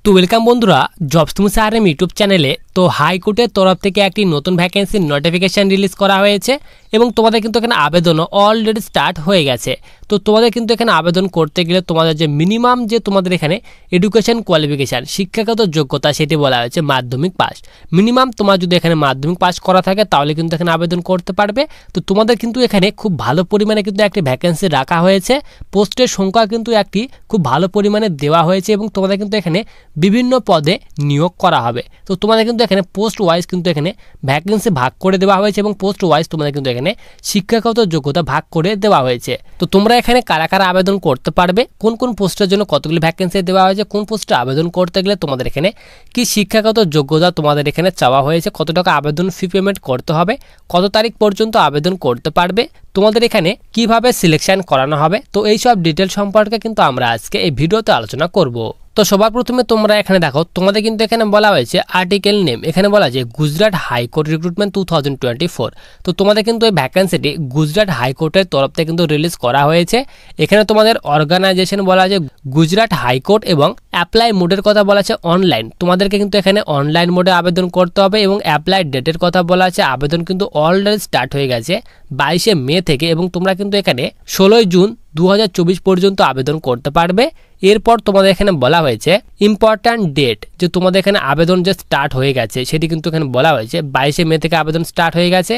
তো ওয়েলকাম বন্ধুরা, জবস তুমি সারএম ইউটিউব চ্যানেলে। তো হাইকোর্টের তরফ থেকে একটি নতুন ভ্যাকেন্সির নোটিফিকেশান রিলিজ করা হয়েছে এবং তোমাদের কিন্তু এখানে আবেদনও অলরেডি স্টার্ট হয়ে গেছে। তো তোমাদের কিন্তু এখানে আবেদন করতে গেলে তোমাদের যে মিনিমাম যে তোমাদের এখানে এডুকেশন কোয়ালিফিকেশান শিক্ষাগত যোগ্যতা সেটি বলা হয়েছে মাধ্যমিক পাস। মিনিমাম তোমার যদি এখানে মাধ্যমিক পাস করা থাকে তাহলে কিন্তু এখানে আবেদন করতে পারবে। তো তোমাদের কিন্তু এখানে খুব ভালো পরিমাণে কিন্তু একটি ভ্যাকেন্সি রাখা হয়েছে, পোস্টের সংখ্যা কিন্তু একটি খুব ভালো পরিমাণে দেওয়া হয়েছে এবং তোমাদের কিন্তু এখানে বিভিন্ন পদে নিয়োগ করা হবে। তো তোমাদের কিন্তু এখানে পোস্ট ওয়াইজ কিন্তু এখানে ভ্যাকেন্সি ভাগ করে দেওয়া হয়েছে এবং পোস্ট ওয়াইজ তোমাদের কিন্তু এখানে শিক্ষাগত যোগ্যতা ভাগ করে দেওয়া হয়েছে। তো তোমরা এখানে কারা কারা আবেদন করতে পারবে, কোন কোন পোস্টের জন্য কতগুলি ভ্যাকেন্সি দেওয়া হয়েছে, কোন পোস্টে আবেদন করতে গেলে তোমাদের এখানে কি শিক্ষাগত যোগ্যতা তোমাদের এখানে চাওয়া হয়েছে, কত টাকা আবেদন ফি পেমেন্ট করতে হবে, কত তারিখ পর্যন্ত আবেদন করতে পারবে, তোমাদের এখানে কিভাবে সিলেকশন করানো হবে, তো এই সব ডিটেল সম্পর্কে কিন্তু আমরা আজকে এই ভিডিওতে আলোচনা করব। তো সবার প্রথমে তোমরা এখানে দেখো, তোমাদের কিন্তু এখানে বলা হয়েছে আর্টিকেল নেম, এখানে বলা আছে গুজরাট হাইকোর্ট রিক্রুটমেন্ট 2024। তো তোমাদের কিন্তু এই ভ্যাকেন্সিটি গুজরাট হাইকোর্টের তরফ থেকে কিন্তু রিলিজ করা হয়েছে। এখানে তোমাদের অর্গানাইজেশন বলা আছে গুজরাট হাইকোর্ট এবং অ্যাপ্লাই মোডের কথা বলা আছে অনলাইন। তোমাদেরকে কিন্তু এখানে অনলাইন মোডে আবেদন করতে হবে এবং অ্যাপ্লাই ডেটের কথা বলা আছে, আবেদন কিন্তু অলরেডি স্টার্ট হয়ে গেছে 22শে মে থেকে এবং তোমরা কিন্তু এখানে 16ই জুন 2024 পর্যন্ত আবেদন করতে পারবে। এরপর তোমাদের এখানে বলা হয়েছে ইম্পর্ট্যান্ট ডেট, যে তোমাদের এখানে আবেদন যে স্টার্ট হয়ে গেছে সেটি কিন্তু এখানে বলা হয়েছে 22শে মে থেকে আবেদন স্টার্ট হয়ে গেছে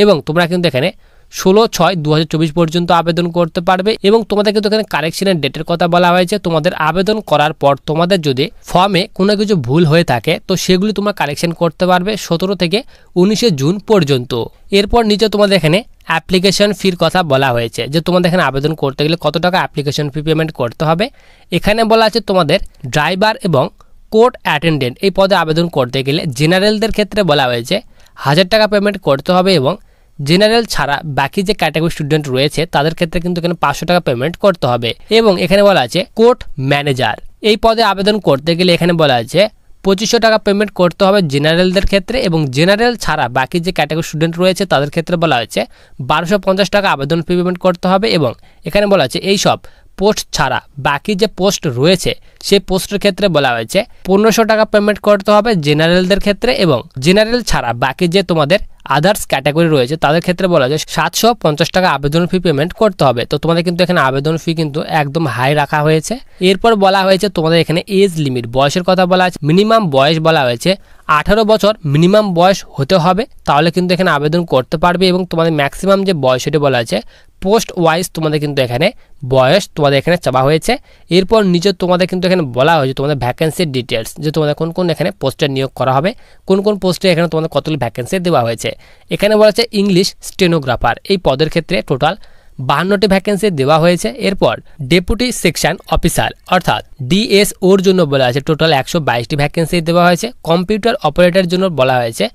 এবং তোমরা কিন্তু এখানে 16/6/2024 পর্যন্ত আবেদন করতে পারবে এবং তোমাদের কিন্তু এখানে কারেকশনের ডেটের কথা বলা হয়েছে। তোমাদের আবেদন করার পর তোমাদের যদি ফর্মে কোনো কিছু ভুল হয়ে থাকে তো সেগুলি তোমরা কারেকশন করতে পারবে 17 থেকে 19শে জুন পর্যন্ত। এরপর নিচে তোমাদের এখানে অ্যাপ্লিকেশন ফির কথা বলা হয়েছে, যে তোমাদের এখানে আবেদন করতে গেলে কত টাকা অ্যাপ্লিকেশন ফি পেমেন্ট করতে হবে। এখানে বলা আছে তোমাদের ড্রাইভার এবং কোর্ট অ্যাটেন্ডেন্ট এই পদে আবেদন করতে গেলে জেনারেলদের ক্ষেত্রে বলা হয়েছে 1000 টাকা পেমেন্ট করতে হবে এবং জেনারেল ছাড়া বাকি যে ক্যাটাগরি স্টুডেন্ট রয়েছে তাদের ক্ষেত্রে কিন্তু এখানে 500 টাকা পেমেন্ট করতে হবে। এবং এখানে বলা আছে কোর্ট ম্যানেজার এই পদে আবেদন করতে গেলে এখানে বলা আছে 2500 টাকা পেমেন্ট করতে হবে জেনারেলদের ক্ষেত্রে এবং জেনারেল ছাড়া বাকি যে ক্যাটাগরি স্টুডেন্ট রয়েছে তাদের ক্ষেত্রে বলা হয়েছে 1250 টাকা আবেদন ফি পেমেন্ট করতে হবে। এবং এখানে বলা আছে এই সব পোস্ট ছাড়া বাকি যে পোস্ট রয়েছে সেই পোস্টের ক্ষেত্রে বলা হয়েছে 1500 টাকা পেমেন্ট করতে হবে জেনারেলদের ক্ষেত্রে এবং জেনারেল ছাড়া বাকি যে তোমাদের আদার্স ক্যাটাগরি রয়েছে তাদের ক্ষেত্রে বলা যায় 750 টাকা আবেদন ফি পেমেন্ট করতে হবে। তো তোমাদের কিন্তু এখানে আবেদন ফি কিন্তু একদম হাই রাখা হয়েছে। এরপর বলা হয়েছে তোমাদের এখানে এজ লিমিট, বয়সের কথা বলা আছে, মিনিমাম বয়স বলা হয়েছে 18 বছর মিনিমাম বয়স হতে হবে, তাহলে কিন্তু এখানে আবেদন করতে পারবে এবং তোমাদের ম্যাক্সিমাম যে বয়স সেটা বলা আছে পোস্ট ওয়াইজ তোমাদের কিন্তু এখানে বয়স তোমাদের এখানে চাওয়া হয়েছে। এরপর নিচে তোমাদের কিন্তু এখানে বলা হয়েছে তোমাদের ভ্যাকেন্সির ডিটেলস, যে তোমাদের কোন কোন এখানে পোস্টে নিয়োগ করা হবে, কোন কোন পোস্টে এখানে তোমাদের কতগুলি ভ্যাকেন্সি দেওয়া হয়েছে। এখানে বলা আছে ইংলিশ স্টেনোগ্রাফার এই পদের ক্ষেত্রে টোটাল 52টি ভ্যাকেন্সি দেওয়া হয়েছে। এরপর ডেপুটি সেকশন অফিসার অর্থাৎ ডিএসওর জন্য বলা আছে টোটাল 122টি ভ্যাকেন্সি দেওয়া হয়েছে। কম্পিউটার অপারেটরের জন্য বলা হয়েছে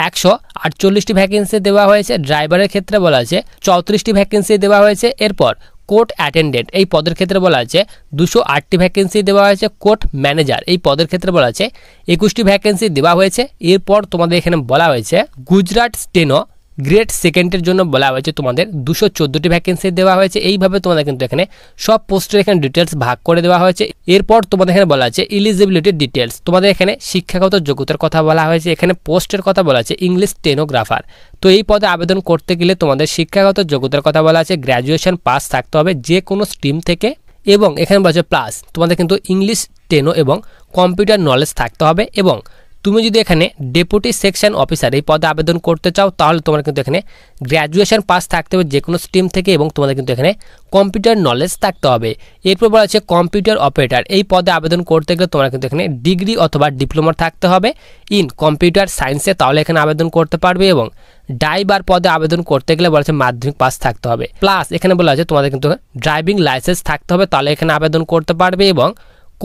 148টি ভ্যাকেন্সি দেওয়া হয়েছে। ড্রাইভারের ক্ষেত্রে বলা আছে 34টি ভ্যাকেন্সি দেওয়া হয়েছে। এরপর কোর্ট অ্যাটেন্ডেন্ট এই পদের ক্ষেত্রে বলা আছে 208টি ভ্যাকেন্সি দেওয়া হয়েছে। কোর্ট ম্যানেজার এই পদের ক্ষেত্রে বলা আছে 21টি ভ্যাকেন্সি দেওয়া হয়েছে। এরপর তোমাদের এখানে বলা হয়েছে গুজরাট স্টেনো গ্রেড সেকেন্ডের জন্য বলা হয়েছে তোমাদের 214টি ভ্যাকেন্সি দেওয়া হয়েছে। এইভাবে তোমাদের কিন্তু এখানে সব পোস্টের এখানে ডিটেলস ভাগ করে দেওয়া হয়েছে। এরপর তোমাদের এখানে বলা আছে এলিজিবিলিটি ডিটেলস, তোমাদের এখানে শিক্ষাগত যোগ্যতার কথা বলা হয়েছে। এখানে পোস্টের কথা বলা আছে ইংলিশ স্টেনোগ্রাফার। তো এই পদে আবেদন করতে গেলে তোমাদের শিক্ষাগত যোগ্যতার কথা বলা আছে গ্র্যাজুয়েশন পাস থাকতে হবে যে কোনো স্ট্রিম থেকে এবং এখানে বলা আছে প্লাস তোমাদের কিন্তু ইংলিশ স্টেনো এবং কম্পিউটার নলেজ থাকতে হবে। এবং তুমি যদি এখানে ডেপুটি সেকশন অফিসার এই পদে আবেদন করতে চাও তাহলে তোমার কিন্তু এখানে গ্র্যাজুয়েশন পাস থাকতে হবে যে কোনো স্ট্রিম থেকে এবং তোমাদের কিন্তু এখানে কম্পিউটার নলেজ থাকতে হবে। এরপর বলা আছে কম্পিউটার অপারেটর এই পদে আবেদন করতে গেলে তোমার কিন্তু এখানে ডিগ্রি অথবা ডিপ্লোমা থাকতে হবে ইন কম্পিউটার সায়েন্সে, তাহলে এখানে আবেদন করতে পারবে। এবং ড্রাইভার পদে আবেদন করতে গেলে বলা আছে মাধ্যমিক পাস থাকতে হবে, প্লাস এখানে বলা আছে তোমাদের কিন্তু ড্রাইভিং লাইসেন্স থাকতে হবে, তাহলে এখানে আবেদন করতে পারবে। এবং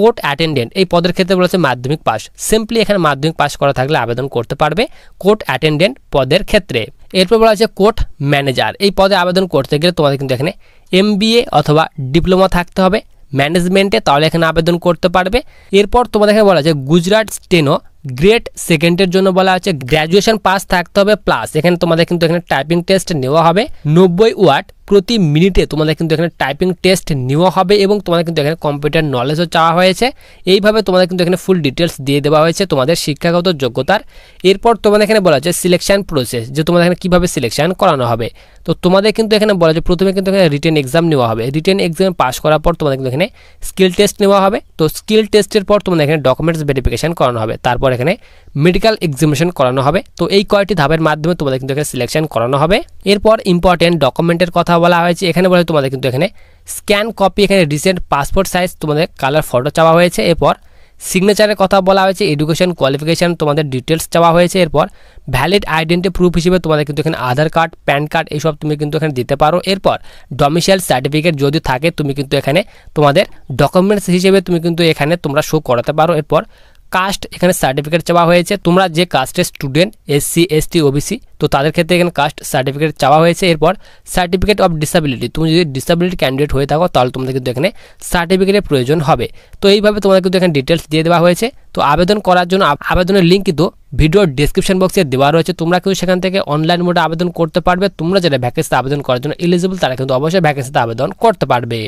কোর্ট অ্যাটেন্ডেন্ট এই পদের ক্ষেত্রে বলেছে মাধ্যমিক পাস, সিম্পলি এখানে মাধ্যমিক পাস করা থাকলে আবেদন করতে পারবে কোর্ট অ্যাটেন্ডেন্ট পদের ক্ষেত্রে। এরপর বলা আছে কোর্ট ম্যানেজার এই পদে আবেদন করতে গেলে তোমাদের কিন্তু এখানে MBA অথবা ডিপ্লোমা থাকতে হবে ম্যানেজমেন্টে, তাহলে এখানে আবেদন করতে পারবে। এরপর তোমাদের এখানে বলা আছে গুজরাট স্টেনো গ্রেড সেকেন্ডের জন্য বলা আছে গ্র্যাজুয়েশন পাস থাকতে হবে, প্লাস এখানে তোমাদের কিন্তু এখানে টাইপিং টেস্ট নেওয়া হবে 90 ওয়ার্ড প্রতি মিনিটে তোমাদের কিন্তু এখানে টাইপিং টেস্ট নেওয়া হবে এবং তোমাদের কিন্তু এখানে কম্পিউটার নলেজও চাওয়া হয়েছে। এইভাবে তোমাদের কিন্তু এখানে ফুল ডিটেলস দিয়ে দেওয়া হয়েছে তোমাদের শিক্ষাগত যোগ্যতার। এরপর তোমাদের এখানে বলা হচ্ছে সিলেকশন প্রসেস, যে তোমাদের এখানে কীভাবে সিলেকশন করানো হবে। তো তোমাদের কিন্তু এখানে বলা হচ্ছে প্রথমে কিন্তু এখানে রিটেন এক্সাম নেওয়া হবে। রিটেন এক্সাম পাস করার পর তোমাদের কিন্তু এখানে স্কিল টেস্ট নেওয়া হবে। তো স্কিল টেস্টের পর তোমাদের এখানে ডকুমেন্টস ভেরিফিকেশন করানো হবে। তারপর এখানে মেডিকেল এক্সামিনেশন করানো হবে। তো এই কয়েকটি ধাপের মাধ্যমে তোমাদের কিন্তু এখানে সিলেকশন করানো হবে। এরপর ইম্পর্টেন্ট ডকুমেন্টের কথা বলা হয়েছে। এখানে বলা হয় তোমাদের কিন্তু এখানে স্ক্যান কপি, এখানে রিসেন্ট পাসপোর্ট সাইজ তোমাদের কালার ফটো চাওয়া হয়েছে। এরপর সিগনেচারের কথা বলা হয়েছে, এডুকেশন কোয়ালিফিকেশান তোমাদের ডিটেলস চাওয়া হয়েছে। এরপর ভ্যালিড আইডেন্টি প্রুফ হিসেবে তোমাদের কিন্তু এখানে আধার কার্ড, প্যান কার্ড এইসব তুমি কিন্তু এখানে দিতে পারো। এরপর ডোমিসাইল সার্টিফিকেট যদি থাকে তুমি কিন্তু এখানে তোমাদের ডকুমেন্টস হিসেবে তুমি কিন্তু এখানে তোমরা শো করাতে পারো। এরপর কাস্ট এখানে সার্টিফিকেট চাওয়া হয়েছে, তোমরা যে কাস্টের স্টুডেন্ট SC ST OBC তো তাদের ক্ষেত্রে এখানে কাস্ট সার্টিফিকেট চাওয়া হয়েছে। এরপর সার্টিফিকেট অফ ডিসেবিলিটি, তুমি যদি ডিসেবিলিটি ক্যান্ডিডেট হয়ে থাকো তাহলে তোমাদের কিন্তু এখানে সার্টিফিকেটের প্রয়োজন হবে। তো এইভাবে তোমাদের কিন্তু এখানে ডিটেলস দিয়ে দেওয়া হয়েছে। তো আবেদন করার জন্য আবেদনের লিঙ্ক কিন্তু ভিডিওর ডেসক্রিপশন বক্সে দেওয়া রয়েছে, তোমরা কিন্তু সেখান থেকে অনলাইন মোডে আবেদন করতে পারবে। তোমরা যারা ভ্যাকেন্সিতে আবেদন করার জন্য এলিজিবল তারা কিন্তু অবশ্যই ভ্যাকেন্সিতে আবেদন করতে পারবে।